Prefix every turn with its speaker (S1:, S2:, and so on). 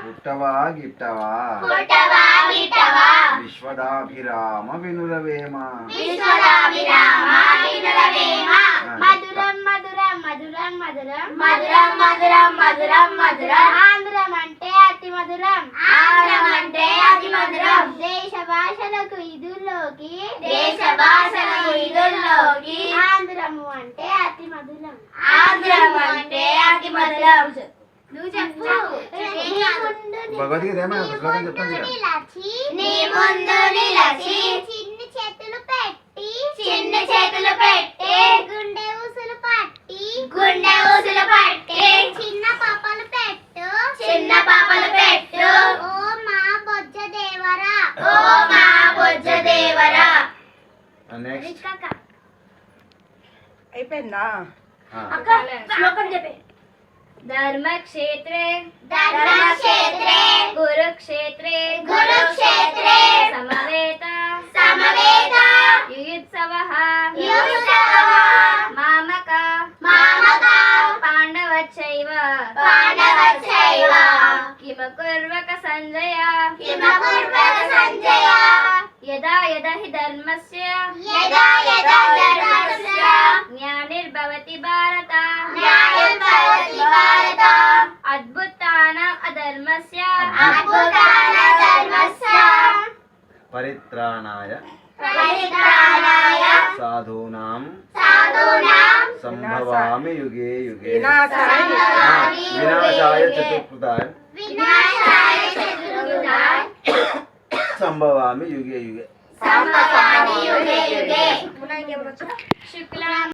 S1: పుట్టవా గిట్టవా విశ్వదాభిరామ వినురవేమ
S2: మధురం మధురం మధురం మధురం మధురం మధురం మధురం మధురం ఆంధ్రం అంటే అతి మధురం ఆంధ్రం అంటే అతి మధురం దేశ భాషలకు ఇదుల్లోకి ఆంధ్రము అంటే అతి మధురం ఆంధ్రం అంటే అతి మధురం నువ్వు చెప్పు
S1: భగవద్గీత ఏమైనా శ్లోకం చెప్తాను
S2: నీ ముందు నిలచి చిన్న చేతులు పెట్టి గుండె ఊసులు పట్టి చిన్న పాపలు పెట్టు ఓ మా బొజ్జ దేవరా
S1: నెక్స్ట్
S3: అయిపోయిందా
S2: అక్క శ్లోకం చెప్పే ధర్మక్షేత్రే కురుక్షేత్రే సమవేత యుయుత్సవః మామక పాండవచ్చైవ కిమకుర్వక సంజయ యదా యదా హి ధర్మస్య జ్ఞానిర్భవతి భారత అద్భుతానాం అధర్మస్య
S1: పరిత్రాణాయ సాధూనాం సంభవామి యుగే యుగే వినాశాయ చతుర్కృతాయ సంభవామి యుగే యుగే
S2: శుక్లా